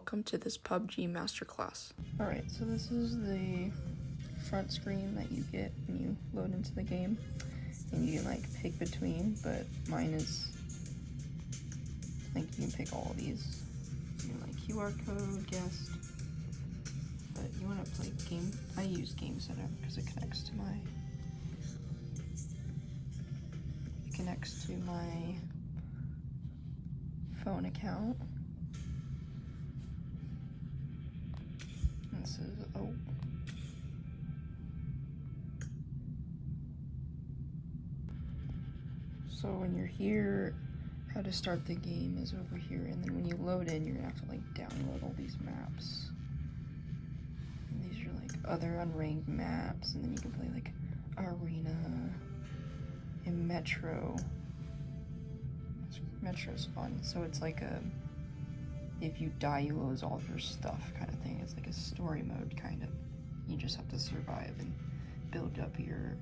welcome to this PUBG masterclass. Alright, so this is the front screen that you get when you load into the game, and you can like pick between, but mine is like you can pick all of these. You can like QR code, guest, but you want to play game. I use Game Center because it connects to my phone account. And this is so when you're here, how to start the game is over here, and then when you load in, you're gonna have to like download all these maps. And these are like other unranked maps, and then you can play like Arena and Metro. Metro's fun. So it's like a, if you die, you lose all of your stuff kind of thing. It's like a story mode kind of. You just have to survive and build up your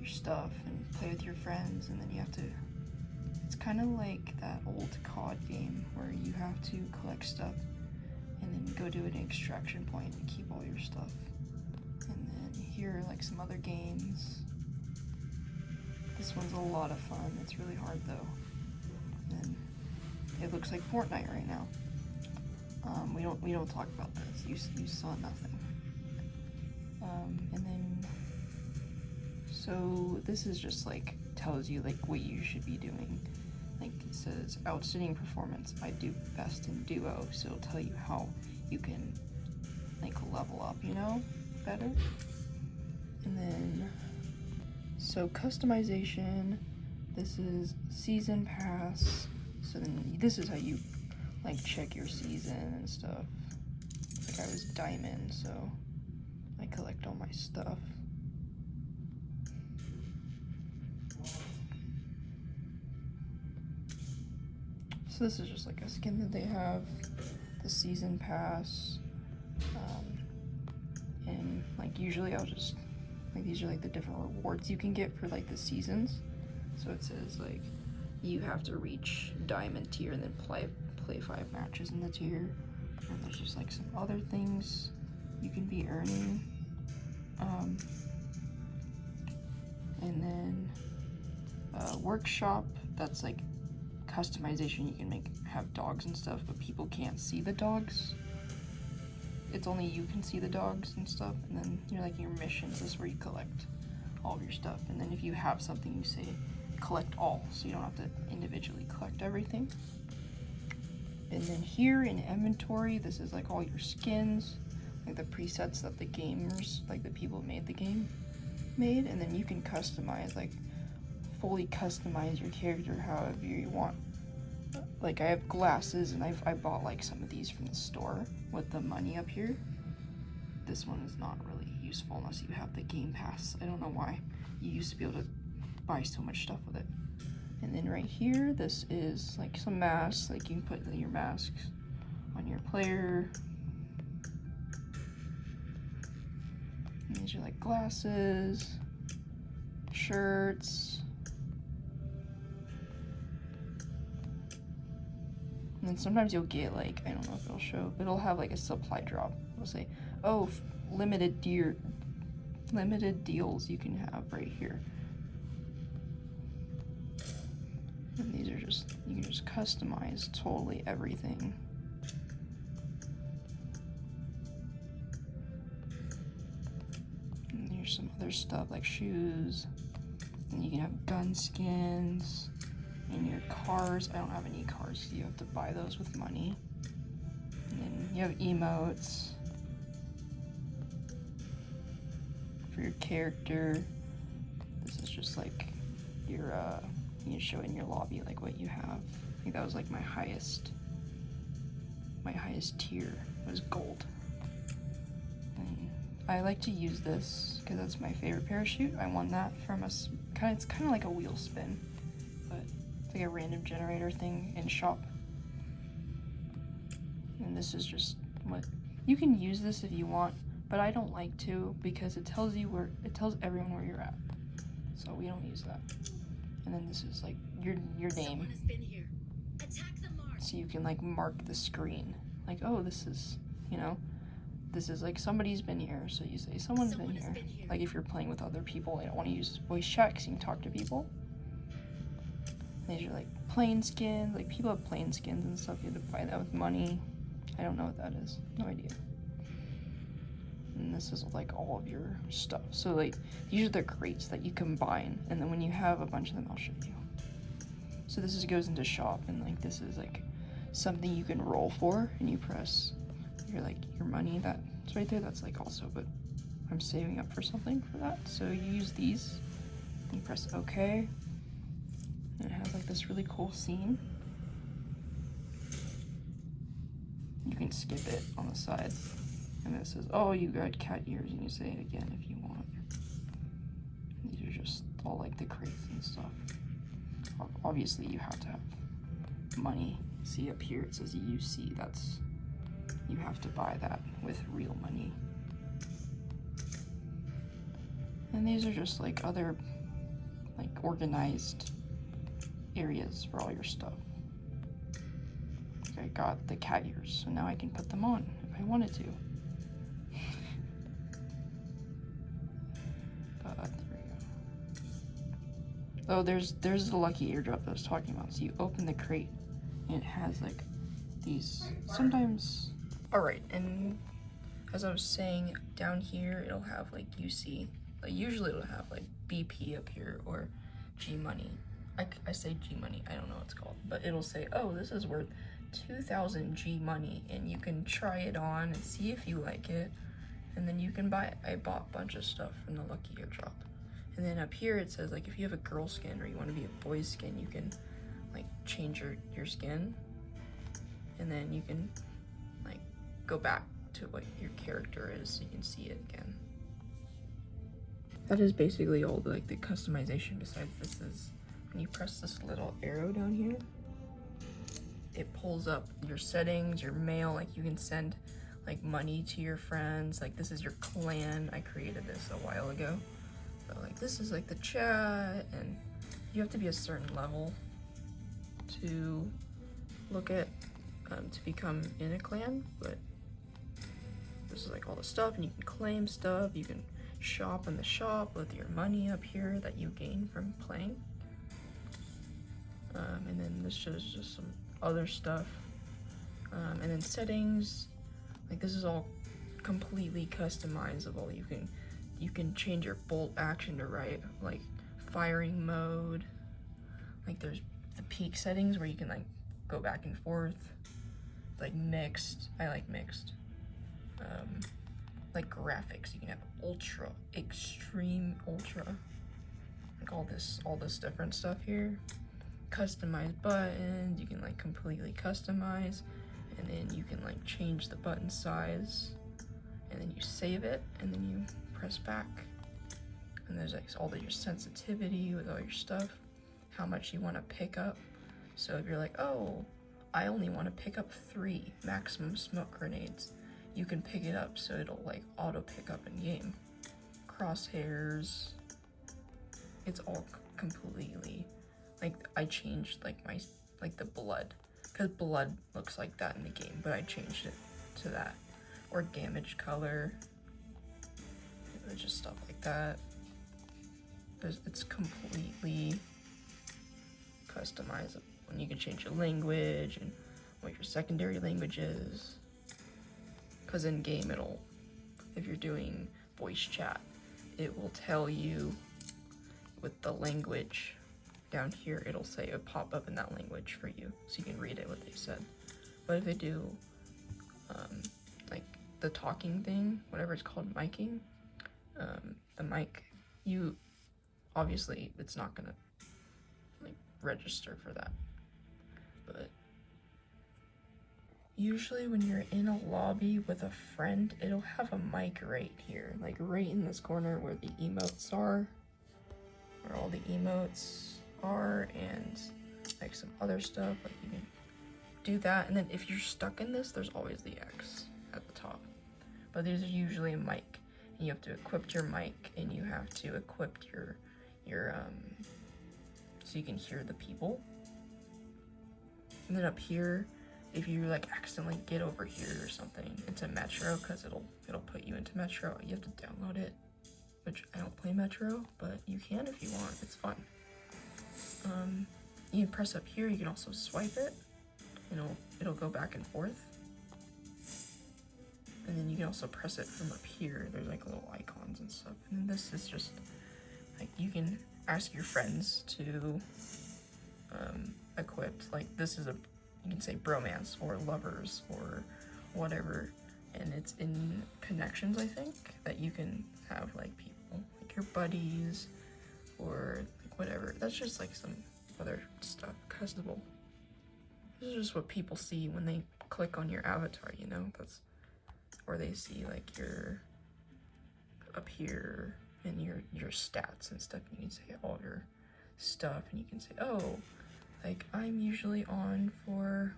stuff and play with your friends, and then you have to, it's kind of like that old COD game where you have to collect stuff and then go to an extraction point and keep all your stuff. And then here are like some other games. This one's a lot of fun. It's really hard though. And it looks like Fortnite right now. We don't talk about this. You saw nothing. And then, so this is just like tells you like what you should be doing. Like it says outstanding performance. I do best in duo, so it'll tell you how you can like level up, you know, better. And then, so customization. This is season pass. So then this is how you like check your season and stuff. Like I was diamond, so I collect all my stuff. So this is just like a skin that they have, the season pass, and like usually I'll just, like these are like the different rewards you can get for like the seasons. So it says like you have to reach diamond tier and then play 5 matches in the tier. And there's just like some other things you can be earning. And then workshop, that's like customization. You can have dogs and stuff, but people can't see the dogs. It's only you can see the dogs and stuff. And then you're like your missions, this is where you collect all of your stuff. And then if you have something, you say collect all, so you don't have to individually collect everything. And then here in inventory, this is like all your skins, like the presets that the gamers, like the people who made the game made. And then you can customize, like fully customize your character however you want. Like I have glasses, and I bought like some of these from the store with the money up here. This one is not really useful unless you have the game pass. I don't know why. You used to be able to buy so much stuff with it. And then right here, this is like some masks. Like you can put your masks on your player. And these are like glasses, shirts. And then sometimes you'll get like, I don't know if it'll show, but it'll have like a supply drop. It'll say, oh, limited deals you can have right here. And these are just, you can just customize totally everything. And there's some other stuff like shoes. And you can have gun skins. And your cars, I don't have any cars, so you have to buy those with money. And then you have emotes for your character. This is just like your, you can show in your lobby like what you have. I think that was like my highest tier was gold. And I like to use this because that's my favorite parachute. I won that from it's kind of like a wheel spin, but it's like a random generator thing in shop. And this is just what, you can use this if you want, but I don't like to because it tells everyone where you're at. So we don't use that. And then this is like your name. So you can like mark the screen like, oh, this is, you know, this is like somebody's been here, so you say someone's been here. Like if you're playing with other people, I don't want to use voice chat because you can talk to people. These are like plain skins, like people have plain skins and stuff, you have to buy that with money. I don't know what that is, no idea. And this is like all of your stuff. So like these are the crates that you combine, and then when you have a bunch of them, I'll show you. So this goes into shop, and like this is like something you can roll for, and you press your money that's right there. That's like also, but I'm saving up for something for that. So you use these, and you press OK, and it has like this really cool scene. You can skip it on the side, and it says, "Oh, you got cat ears," and you say it again if you want. These are just all like the crates and stuff. Obviously, you have to have money. See up here, it says UC. That's, you have to buy that with real money. And these are just like other like organized areas for all your stuff. I got the cat ears, so now I can put them on if I wanted to. There we go. Oh, there's the lucky airdrop I was talking about. So you open the crate, and it has like these sometimes. All right, and as I was saying, down here it'll have like UC. Like usually it'll have like BP up here or G money. I say G money, I don't know what it's called, but it'll say, oh, this is worth 2,000 G money, and you can try it on and see if you like it, and then you can buy it. I bought a bunch of stuff from the lucky airdrop. And then up here it says like if you have a girl skin or you want to be a boy skin, you can like change your skin, and then you can like go back to what your character is so you can see it again. That is basically all the customization. Besides, this is when you press this little arrow down here, it pulls up your settings, your mail, like you can send like money to your friends. Like this is your clan. I created this a while ago. So like this is like the chat, and you have to be a certain level to look at to become in a clan, but this is like all the stuff, and you can claim stuff, you can shop in the shop with your money up here that you gain from playing. And then this shows just some other stuff. And then settings, like this is all completely customizable. You can change your bolt action to like firing mode. Like there's the peak settings where you can like go back and forth. Like mixed, I like mixed. Like graphics, you can have ultra, extreme, ultra. Like all this different stuff here. Customize buttons, you can like completely customize, and then you can like change the button size, and then you save it, and then you press back, and there's like all of your sensitivity with all your stuff, how much you want to pick up. So if you're like, oh, I only want to pick up 3 maximum smoke grenades, you can pick it up so it'll like auto pick up in game. Crosshairs, it's all completely like, I changed like the blood, because blood looks like that in the game, but I changed it to that. Or damage color, just stuff like that. It's completely customizable, and you can change your language and what your secondary language is. Because in game if you're doing voice chat, it will tell you with the language down here, it'll say it'll pop up in that language for you, so you can read it what they said. But if they do like the talking thing, whatever it's called, miking, the mic, you obviously it's not gonna like register for that. But usually when you're in a lobby with a friend, it'll have a mic right here, like right in this corner where the emotes are, where all the emotes are, and like some other stuff. Like you can do that, and then if you're stuck in this, there's always the X at the top. But there's usually a mic, and you have to equip your mic, and you have to equip your so you can hear the people. And then up here if you like accidentally get over here or something into Metro, because it'll put you into Metro, you have to download it, which I don't play Metro, but you can if you want. It's fun. You can press up here. You can also swipe it, and it'll go back and forth. And then you can also press it from up here. There's like little icons and stuff. And this is just like you can ask your friends to equip. Like this is you can say bromance or lovers or whatever, and it's in connections, I think, that you can have like people like your buddies or like whatever. That's just like some other stuff customable. This is just what people see when they click on your avatar, you know. That's or they see like your up here and your stats and stuff. You can say all your stuff, and you can say, oh, like I'm usually on for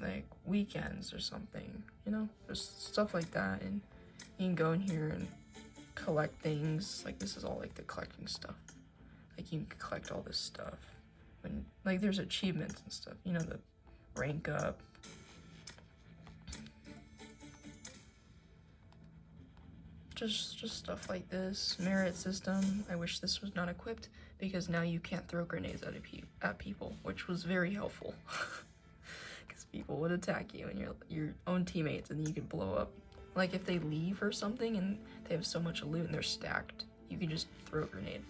like weekends or something, you know, just stuff like that. And you can go in here and collect things. Like this is all like the collecting stuff. Like you can collect all this stuff when like there's achievements and stuff, you know, the rank up. Just stuff like this. Merit system. I wish this was not equipped because now you can't throw grenades at people, which was very helpful. Because people would attack you and your own teammates, and then you could blow up. Like if they leave or something and they have so much loot and they're stacked, you can just throw a grenade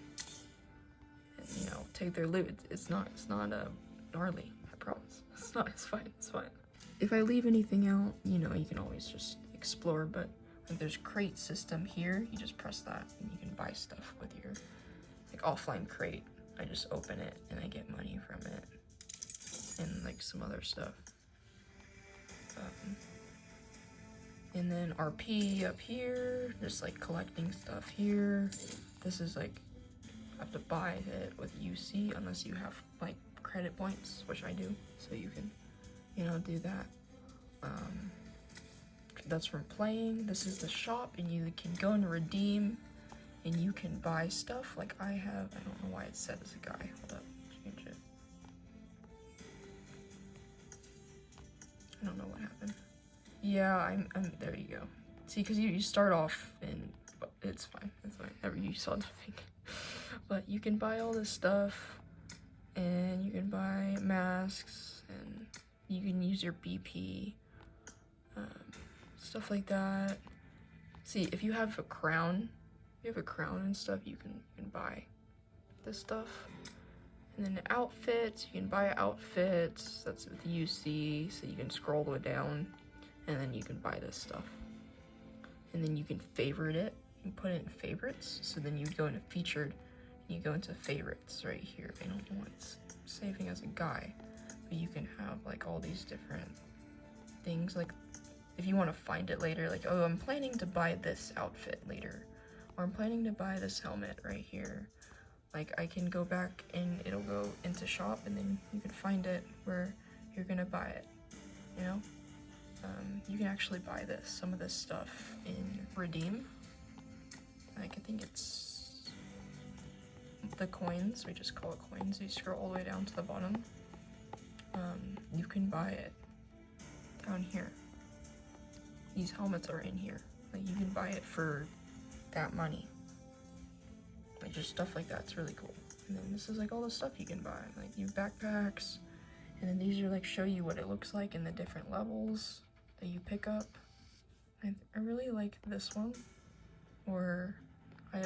and, you know, take their loot. It's not gnarly. I promise. It's fine. It's fine. If I leave anything out, you know, you can always just explore, but like there's crate system here. You just press that and you can buy stuff with your like offline crate. I just open it and I get money from it and like some other stuff. And then RP up here, just like collecting stuff here. This is like, I have to buy it with UC unless you have like credit points, which I do. So you can, you know, do that. That's from playing. This is the shop, and you can go and redeem, and you can buy stuff. Like I have, I don't know why it's set as a guy. Hold up, change it. I don't know what happened. Yeah, I'm there you go. See, because you start off and it's fine. You saw nothing. But you can buy all this stuff, and you can buy masks, and you can use your BP. Stuff like that. See, if you have a crown, and stuff, you can buy this stuff. And then outfits, you can buy outfits. That's with UC, so you can scroll all the way down, and then you can buy this stuff. And then you can favorite it and put it in favorites. So then you go into featured, and you go into favorites right here. I don't know why it's saving as a guy, but you can have like all these different things. Like if you want to find it later, like, oh, I'm planning to buy this outfit later, or I'm planning to buy this helmet right here. Like I can go back and it'll go into shop, and then you can find it where you're gonna buy it, you know? You can actually buy some of this stuff in redeem. Like I think it's the coins, we just call it coins. You scroll all the way down to the bottom. You can buy it down here. These helmets are in here. Like you can buy it for that money. Like just stuff like that. It's really cool. And then this is like all the stuff you can buy. Like you have backpacks, and then these are like show you what it looks like in the different levels that you pick up. I really like this one. Or I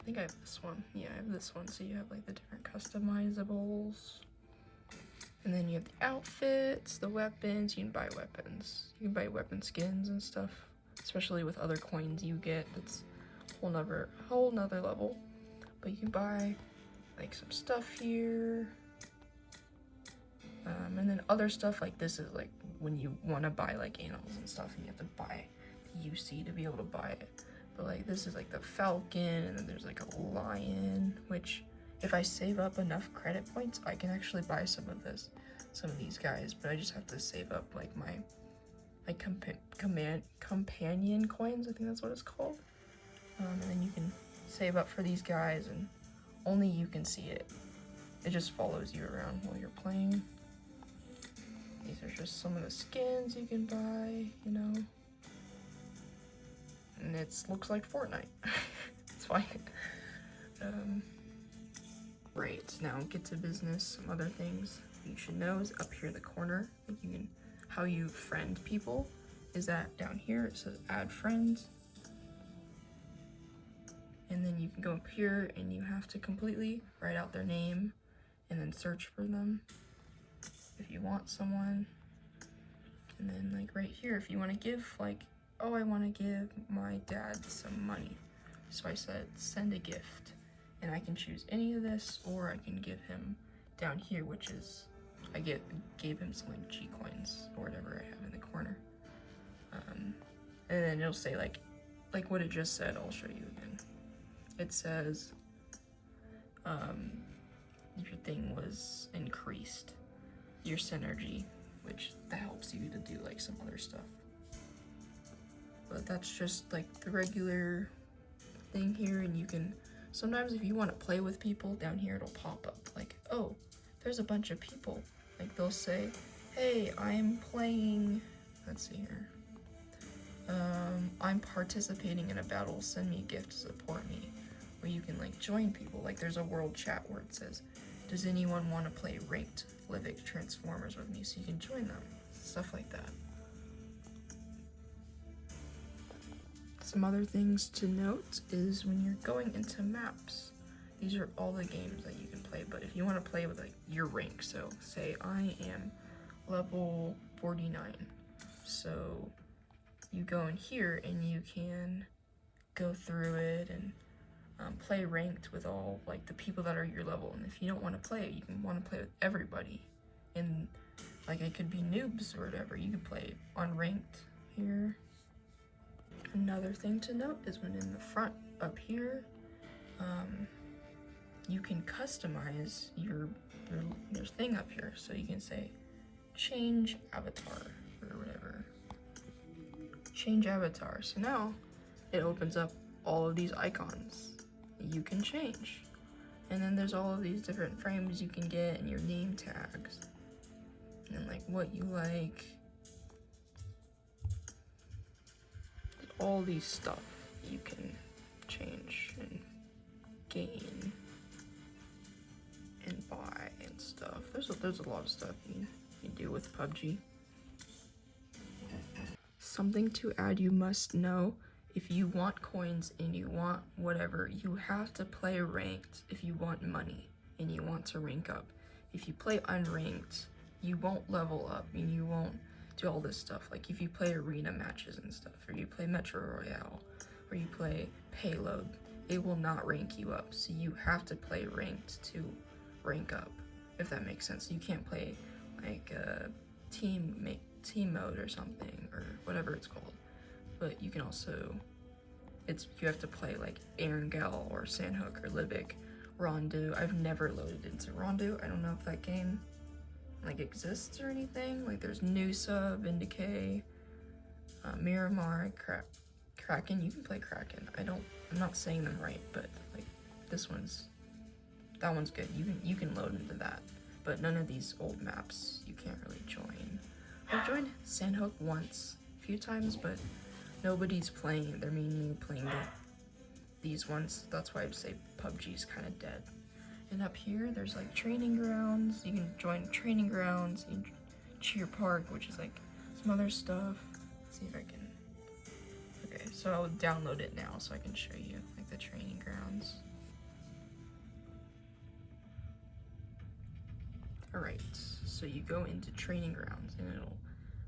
think I have this one. Yeah, I have this one. So you have like the different customizables. And then you have the outfits, the weapons. You can buy weapons. You can buy weapon skins and stuff, especially with other coins you get. That's a whole nother level. But you can buy like some stuff here. And then other stuff like this is like when you want to buy like animals and stuff, and you have to buy the UC to be able to buy it. But like this is like the falcon, and then there's like a lion, which if I save up enough credit points, I can actually buy some of these guys, but I just have to save up like my companion coins, I think that's what it's called. And then you can save up for these guys, and only you can see it. It just follows you around while you're playing. These are just some of the skins you can buy, you know. And it looks like Fortnite. It's fine. Right, now get to business. Some other things you should know is up here in the corner. Like you can, how you friend people is that down here it says add friends. And then you can go up here and you have to completely write out their name and then search for them if you want someone. And then like right here, if you want to give like, oh, I want to give my dad some money. So I said, send a gift. And I can choose any of this, or I can give him down here, which is, I gave him some like G coins or whatever I have in the corner. And then it'll say like what it just said, I'll show you again. It says, your thing was increased, your synergy, which that helps you to do like some other stuff. But that's just like the regular thing here, and you can, sometimes if you want to play with people, down here it'll pop up like, oh, there's a bunch of people. Like they'll say, hey, I'm playing, let's see here. I'm participating in a battle, send me a gift to support me. Or you can like join people. Like there's a world chat where it says, does anyone want to play ranked Livic Transformers with me? So you can join them, stuff like that. Some other things to note is when you're going into maps, these are all the games that you can play, but if you want to play with like your rank, so say I am level 49, so you go in here and you can go through it and play ranked with all like the people that are your level. And if you don't want to play, you can want to play with everybody, and like it could be noobs or whatever, you could play unranked here. Another thing to note is when in the front up here, you can customize your thing up here. So you can say change avatar or whatever. Change avatar. So now it opens up all of these icons you can change. And then there's all of these different frames you can get and your name tags. And like what you like. All these stuff you can change and gain and buy and stuff. There's a lot of stuff you can do with PUBG. Something to add, you must know, if you want coins and you want whatever, you have to play ranked if you want money and you want to rank up. If you play unranked, you won't level up and you won't do all this stuff. Like if you play arena matches and stuff, or you play Metro Royale, or you play Payload, it will not rank you up. So you have to play ranked to rank up, if that makes sense. You can't play like team mode or something, or whatever it's called. But you can also, you have to play like Erangel or Sandhook or Libic, Rondu. I've never loaded into Rondu. I don't know if that game like exists or anything. Like there's Noosa, Vindicay, Miramar, Kraken. You can play Kraken. I'm not saying them right, but like that one's good. You can load into that. But none of these old maps you can't really join. I've joined Sandhook once, a few times, but nobody's playing. They're mainly playing these ones. That's why I'd say PUBG's kind of dead. And up here, there's like training grounds. You can join training grounds, Cheer Park, which is like some other stuff. Let's see if I can. Okay, so I'll download it now so I can show you like the training grounds. All right, so you go into training grounds and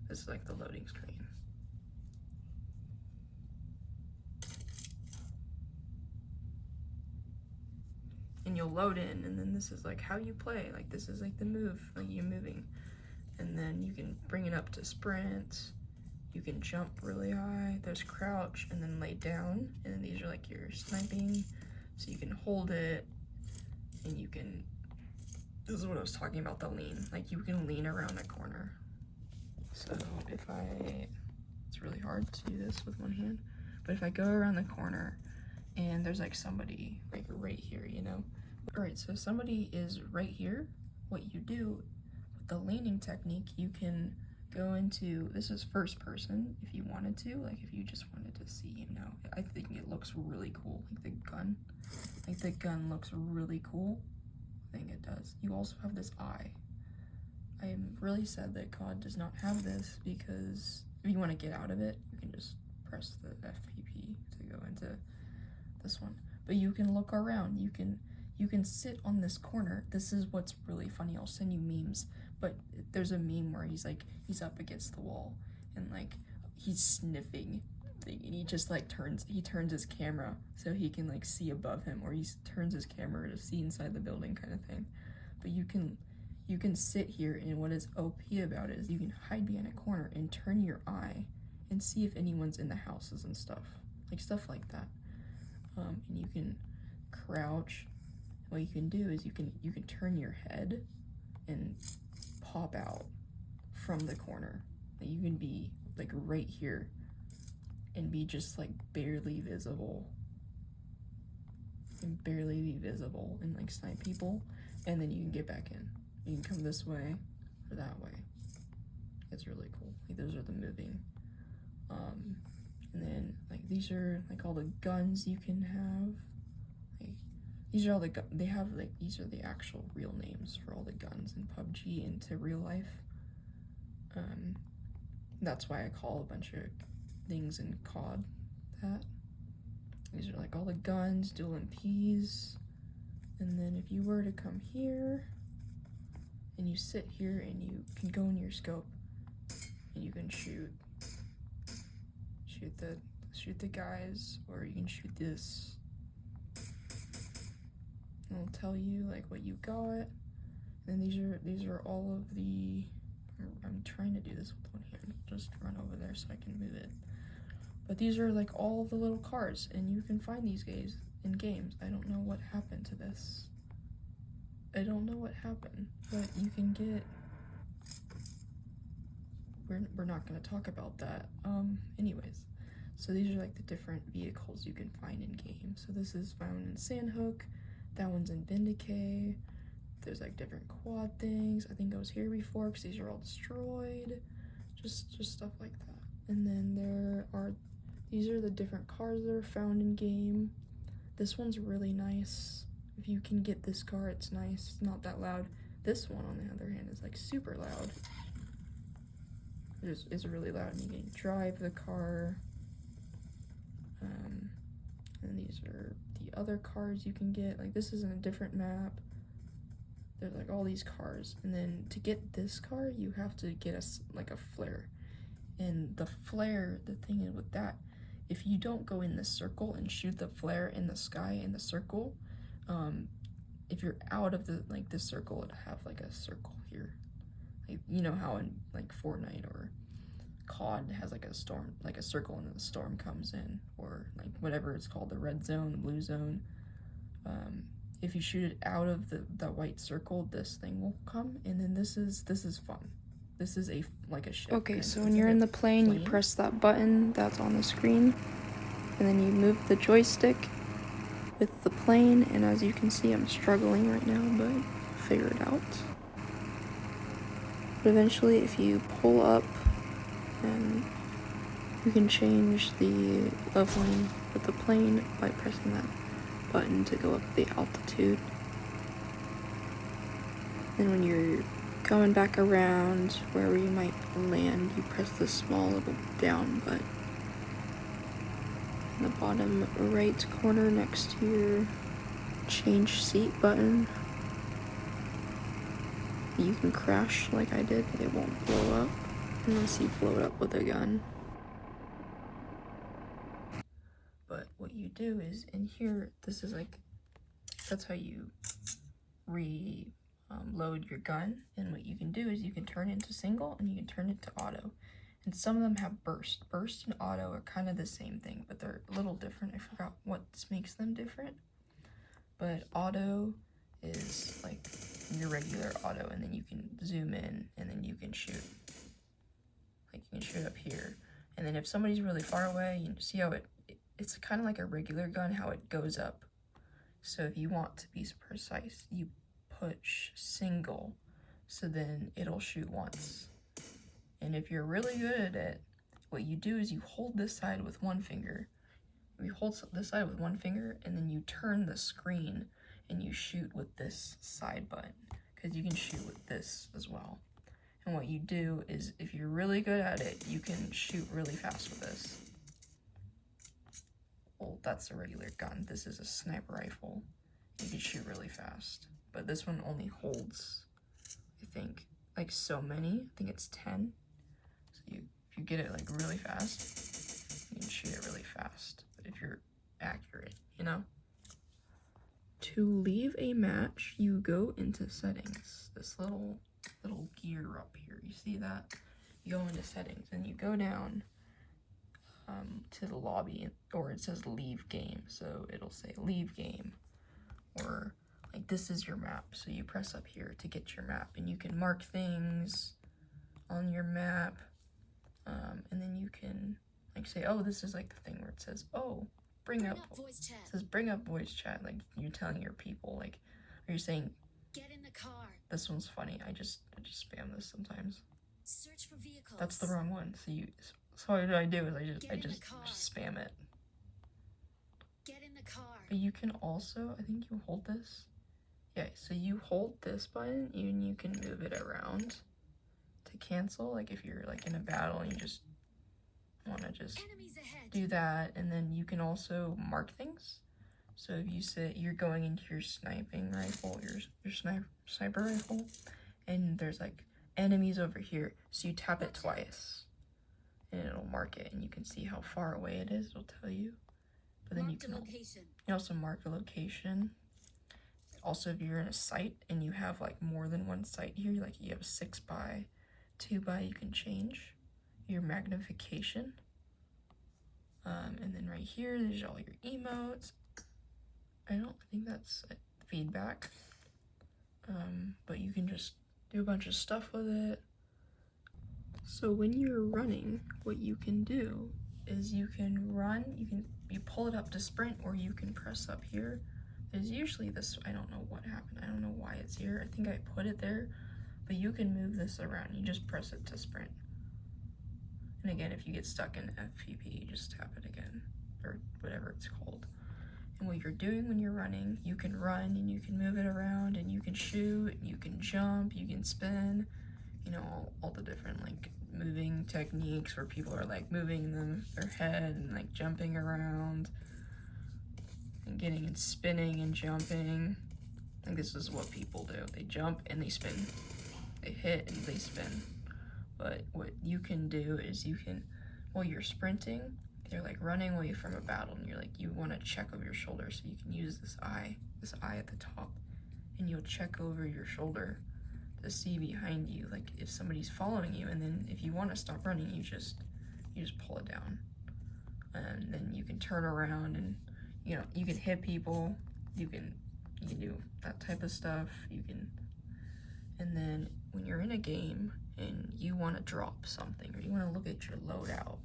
this is like the loading screen. And you'll load in, and then this is like how you play. Like this is like the move, like you're moving. And then you can bring it up to sprint. You can jump really high. There's crouch and then lay down. And then these are like your sniping. So you can hold it and you can, this is what I was talking about, the lean. Like you can lean around a corner. So it's really hard to do this with one hand. But if I go around the corner and there's like somebody like right here, you know? All right, so somebody is right here. What you do with the leaning technique, you can go into, this is first person if you wanted to, like if you just wanted to see, you know, I think it looks really cool, like the gun looks really cool. I think it does. You also have this eye. I am really sad that COD does not have this, because if you want to get out of it, you can just press the FPP to go into this one. But you can look around, you can sit on this corner. This is what's really funny. I'll send you memes, but there's a meme where he's up against the wall and like he's sniffing thing, and he just like turns his camera so he can like see above him, or he turns his camera to see inside the building kind of thing. But you can sit here, and what is OP about it is you can hide behind a corner and turn your eye and see if anyone's in the houses and stuff like that. And you can crouch. What you can do is you can turn your head and pop out from the corner. Like you can be like right here and be just like barely visible and like snipe people, and then you can get back in. You can come this way or that way. It's really cool. Like those are the moving. And then like these are like all the guns you can have. Like these are all the they have like these are the actual real names for all the guns in PUBG into real life. That's why I call a bunch of things in COD that. These are like all the guns, dual MPs. And then if you were to come here and you sit here and you can go in your scope and you can shoot the guys, or you can shoot this. And it'll tell you like what you got. And these are all of the, I'm trying to do this with one hand. Just run over there so I can move it. But these are like all the little cars, and you can find these guys in games. I don't know what happened to this. I don't know what happened, but you can get, we're not going to talk about that. Anyways, so these are like the different vehicles you can find in game. So this is found in Sandhook, that one's in Vindicay. There's like different quad things. I think I was here before because these are all destroyed. Just stuff like that. And then these are the different cars that are found in game. This one's really nice. If you can get this car, it's nice. It's not that loud. This one, on the other hand, is like super loud. It's really loud, and you can drive the car. And these are the other cars you can get. Like this is in a different map. There's like all these cars, and then to get this car, you have to get a flare. And the flare, the thing is with that, if you don't go in this circle and shoot the flare in the sky in the circle, if you're out of the this circle, it'll have like a circle here. Like, you know how in like Fortnite or COD has like a storm, like a circle, and then the storm comes in, or like whatever it's called, the red zone, the blue zone. If you shoot it out of the white circle, this thing will come, and then this is fun. This is like a ship. Okay, so when you're in the plane, you press that button that's on the screen, and then you move the joystick with the plane, and as you can see, I'm struggling right now, but I'll figure it out. But eventually, if you pull up, and you can change the leveling with the plane by pressing that button to go up the altitude. And when you're coming back around wherever you might land, you press the small little down button in the bottom right corner next to your change seat button. You can crash like I did, but it won't blow up unless you blow it up with a gun. But what you do is, in here, this is like, that's how you load your gun. And what you can do is you can turn it into single and you can turn it to auto. And some of them have burst. Burst and auto are kind of the same thing, but they're a little different. I forgot what makes them different. But auto is like your regular auto, and then you can zoom in and then you can shoot. Like you can shoot up here. And then if somebody's really far away, you see how it's kind of like a regular gun, how it goes up. So if you want to be precise, you push single. so then it'll shoot once. And if you're really good at it, what you do is you hold this side with one finger. You hold this side with one finger, and then you turn the screen and you shoot with this side button, because you can shoot with this as well. And what you do is, if you're really good at it, you can shoot really fast with this. Well, that's a regular gun. This is a sniper rifle. You can shoot really fast. But this one only holds, I think, like so many. I think it's 10. So if you get it like really fast, you can shoot it really fast. But if you're accurate, you know? To leave a match, you go into settings. This little gear up here, you see that? You go into settings and you go down to the lobby, or it says leave game, so it'll say leave game, or like this is your map, so you press up here to get your map, and you can mark things on your map, and then you can like say, oh, this is like the thing where it says, oh, bring up voice chat. It says bring up voice chat, like you're telling your people, like, or you're saying, get in the car. This one's funny. I just spam this sometimes. Search for vehicles. That's the wrong one. So what I do is I just spam it. Get in the car. But you can also, I think you hold this. Yeah, so you hold this button and you can move it around to cancel. Like if you're like in a battle and you just want to just do that, and then you can also mark things. So if you say you're going into your sniping rifle, your sniper rifle, and there's like enemies over here, so you tap it twice, and it'll mark it, and you can see how far away it is. It'll tell you. But then you can also mark a location. Also, if you're in a site and you have like more than one site here, like you have 6x, 2x, you can change your magnification. And then right here, there's all your emotes. I think that's feedback. But you can just do a bunch of stuff with it. So when you're running, what you can do is you can run, you pull it up to sprint, or you can press up here. There's usually this, I don't know what happened. I don't know why it's here. I think I put it there, but you can move this around. You just press it to sprint. And again, if you get stuck in FPP, you just tap it again, or whatever it's called. And what you're doing when you're running, you can run and you can move it around, and you can shoot, you can jump, you can spin, you know, all the different like moving techniques where people are like moving their head and like jumping around and getting and spinning and jumping. I think this is what people do. They jump and they spin. They hit and they spin. But what you can do is you can, while you're sprinting, you're like running away from a battle, and you're like, you want to check over your shoulder, so you can use this eye at the top, and you'll check over your shoulder to see behind you, like if somebody's following you, and then if you want to stop running, you just pull it down, and then you can turn around, and you know, you can hit people, you can do that type of stuff, and then when you're in a game and you want to drop something, or you want to look at your loadout,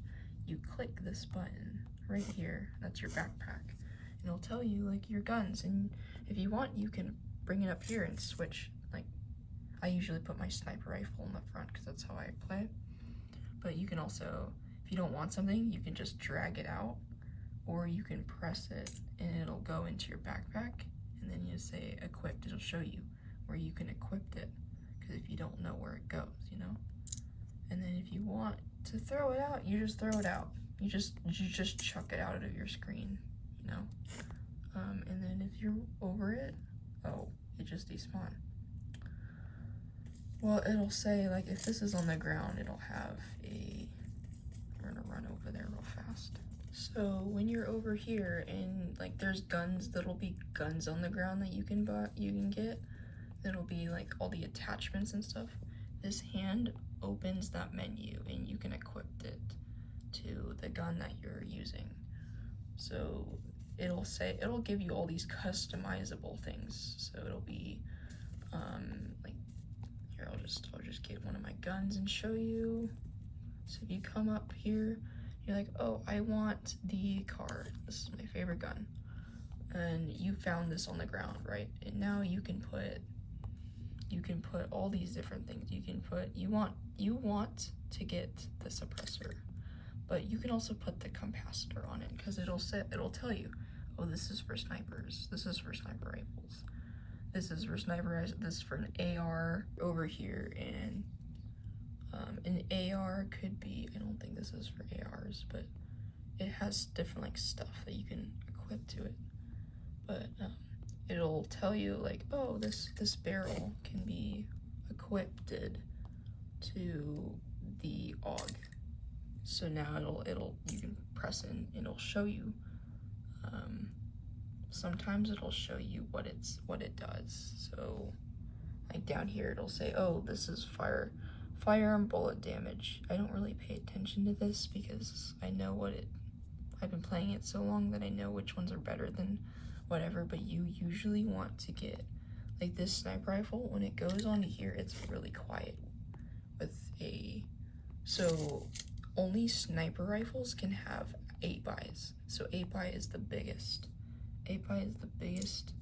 you click this button right here. That's your backpack, and it'll tell you like your guns, and if you want, you can bring it up here and switch. Like I usually put my sniper rifle in the front because that's how I play, but you can also, if you don't want something, you can just drag it out, or you can press it and it'll go into your backpack, and then you say equipped. It'll show you where you can equip it, because if you don't know where it goes, you know. And then if you want to throw it out, you just throw it out. You just chuck it out of your screen, you know. And then if you're over it, oh, it just despawned. Well, it'll say like if this is on the ground, it'll have we're gonna run over there real fast. So when you're over here and like there's guns, there'll be guns on the ground that you can get. It'll be like all the attachments and stuff. This hand opens that menu and you can equip it to the gun that you're using. So it'll give you all these customizable things. So it'll be like here, I'll just get one of my guns and show you. So if you come up here, you're like, oh, I want the card. This is my favorite gun. And you found this on the ground, right? And now you can put you can put all these different things. You can put, you want to get the suppressor, but you can also put the capacitor on it, because it'll tell you, oh, this is for snipers, this is for sniper rifles, this is for sniper, this is for an AR over here, and an AR could be, I don't think this is for ARs, but it has different like stuff that you can equip to it. But it'll tell you like, oh, this barrel can be equipped to the AUG. So now you can press in and it'll show you. Sometimes it'll show you what it does. So like down here it'll say, oh, this is firearm bullet damage. I don't really pay attention to this because I know I've been playing it so long that I know which ones are better than whatever, but you usually want to get like this sniper rifle. When it goes onto here, it's really quiet so only sniper rifles can have 8 buys. So 8 buy is the biggest. 8 buy is the biggest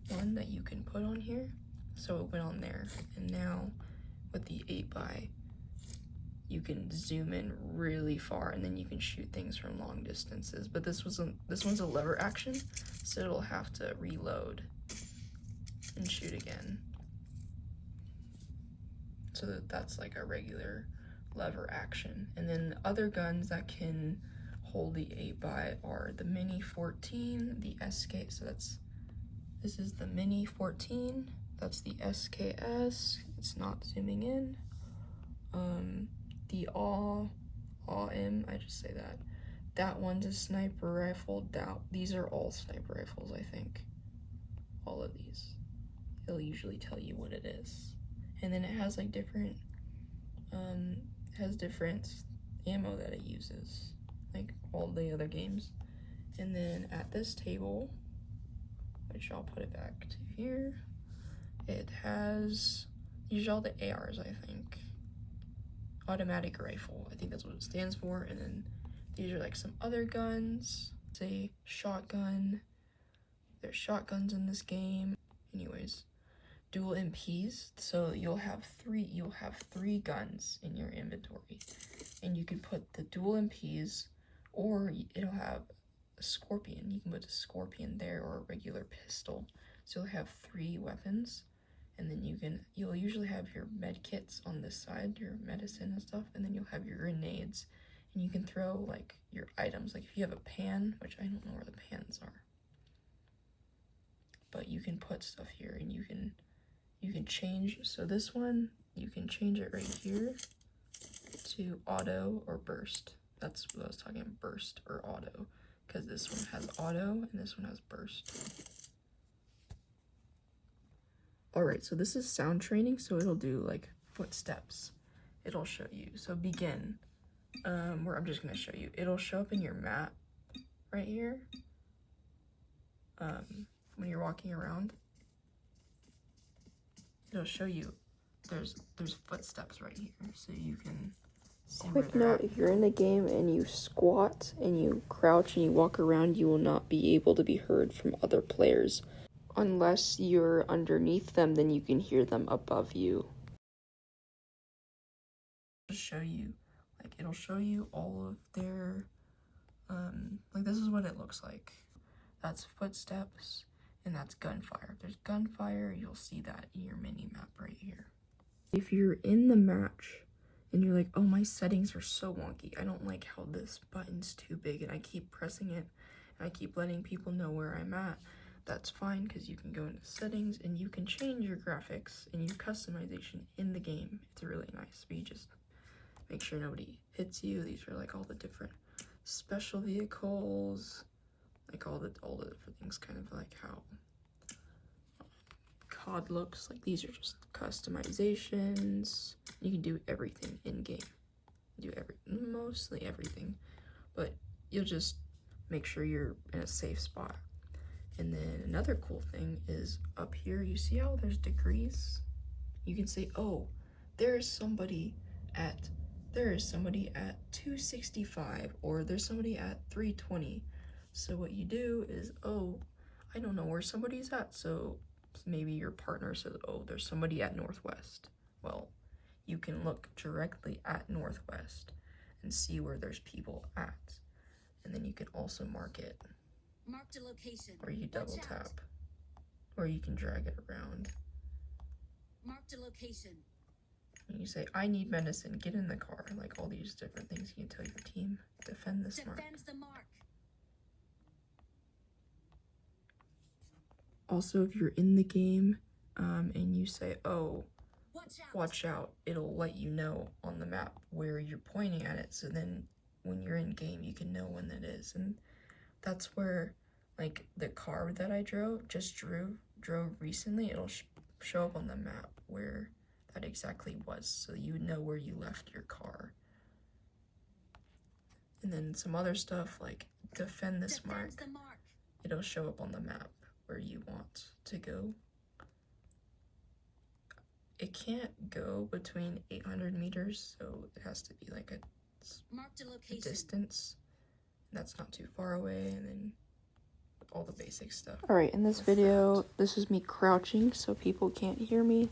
one that you can put on here. So it went on there, and now with the 8 buy, you can zoom in really far, and then you can shoot things from long distances. But this one's a lever action, so it'll have to reload and shoot again. So that's like a regular lever action. And then other guns that can hold the 8 buy are the Mini 14, the SK. So this is the Mini 14. That's the SKS. It's not zooming in. The AWM, I just say that. That one's a sniper rifle. These are all sniper rifles, I think. All of these. It'll usually tell you what it is. And then it has like different, ammo that it uses, like all the other games. And then at this table, which I'll put it back to here, it has usually all the ARs, I think. Automatic rifle, I think that's what it stands for. And then these are like some other guns. Say shotgun. There's shotguns in this game. Anyways, dual MPs. So you'll have three guns in your inventory, and you can put the dual MPs, or it'll have a scorpion. You can put a scorpion there, or a regular pistol. So you'll have 3 weapons. And then you'll usually have your med kits on this side, your medicine and stuff, and then you'll have your grenades, and you can throw like your items. Like if you have a pan, which I don't know where the pans are, but you can put stuff here, and you can change. So this one, you can change it right here to auto or burst. That's what I was talking about, burst or auto, because this one has auto and this one has burst. Alright, so this is sound training, so it'll do like footsteps. It'll show you. So begin, where I'm just gonna show you. It'll show up in your map right here. When you're walking around, it'll show you there's footsteps right here, so you can see where Quick they're note, at. if you're in the game and you squat and you crouch and you walk around, you will not be able to be heard from other players. Unless you're underneath them, then you can hear them above you. Show you, like it'll show you all of their, like this is what it looks like. That's footsteps, and that's gunfire. If there's gunfire, you'll see that in your mini map right here. If you're in the match and you're like, oh, my settings are so wonky, I don't like how this button's too big and I keep pressing it and I keep letting people know where I'm at, that's fine, because you can go into settings and you can change your graphics and your customization in the game. It's really nice, but you just make sure nobody hits you. These are like all the different special vehicles, like all the different things, kind of like how COD looks. Like these are just customizations. You can do everything in game. Mostly everything, but you'll just make sure you're in a safe spot. And then another cool thing is up here, you see how there's degrees? You can say, oh, there is somebody at 265, or there's somebody at 320. So what you do is, oh, I don't know where somebody's at, so maybe your partner says, oh, there's somebody at Northwest. Well, you can look directly at Northwest and see where there's people at. And then you can also mark it. Marked a location. Or you double tap. Or you can drag it around. Marked a location. And you say, I need medicine, get in the car. Like all these different things you can tell your team. Defend this mark. Defends the mark. Also, if you're in the game and you say, oh, Watch out. watch out, it'll let you know on the map where you're pointing at it. So then when you're in game, you can know when it is. And that's where, like, the car that I drove recently, it'll show up on the map where that exactly was. So you would know where you left your car. And then some other stuff like defend this mark. It'll show up on the map where you want to go. It can't go between 800 meters, so it has to be like a distance. That's not too far away, and then all the basic stuff. Alright, in this video, this is me crouching so people can't hear me.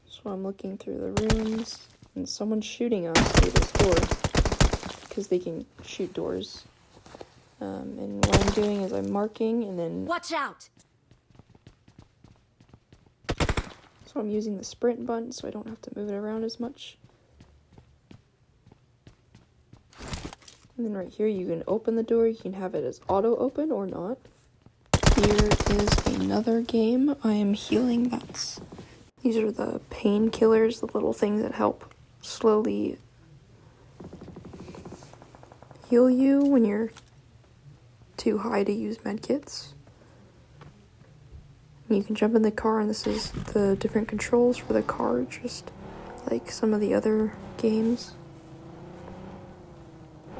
So I'm looking through the rooms, and someone's shooting us through this door, because they can shoot doors. And what I'm doing is I'm marking, and then... Watch out! So I'm using the sprint button so I don't have to move it around as much. And then right here you can open the door, you can have it as auto open or not. Here is another game. I am healing. These are the painkillers, the little things that help slowly heal you when you're too high to use medkits. You can jump in the car, and this is the different controls for the car, just like some of the other games.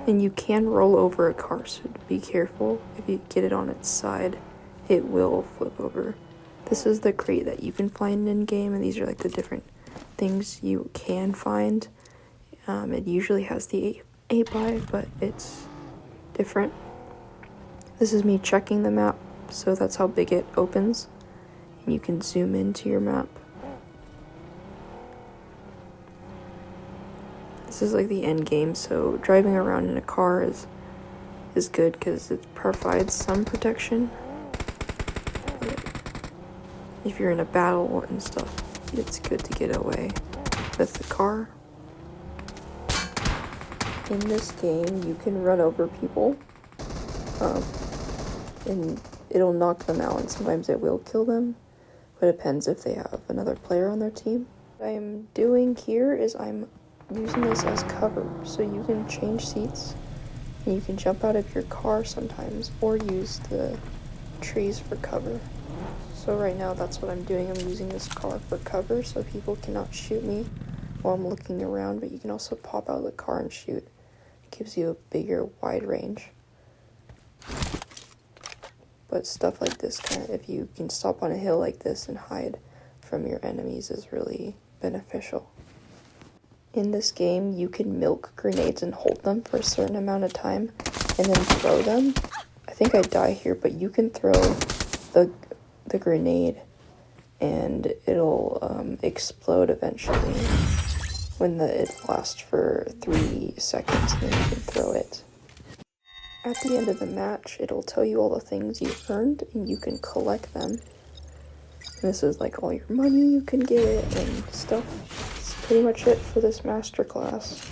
And you can roll over a car, so be careful. If you get it on its side, it will flip over. This is the crate that you can find in game, and these are like the different things you can find. It usually has the 8x, but it's different. This is me checking the map, so that's how big it opens. And you can zoom into your map. This is like the end game, so driving around in a car is good because it provides some protection. But if you're in a battle and stuff, it's good to get away with the car. In this game, you can run over people, and it'll knock them out, and sometimes it will kill them. But it depends if they have another player on their team. What I am doing here is I'm using this as cover, so you can change seats, and you can jump out of your car sometimes, or use the trees for cover. So right now that's what I'm doing. I'm using this car for cover, so people cannot shoot me while I'm looking around, but you can also pop out of the car and shoot. It gives you a bigger, wide range. But stuff like this, if you can stop on a hill like this and hide from your enemies, is really beneficial. In this game, you can milk grenades and hold them for a certain amount of time, and then throw them. I think I die here, but you can throw the grenade, and it'll explode eventually when it lasts for 3 seconds, and then you can throw it. At the end of the match, it'll tell you all the things you've earned, and you can collect them. And this is like all your money you can get and stuff. That's pretty much it for this masterclass.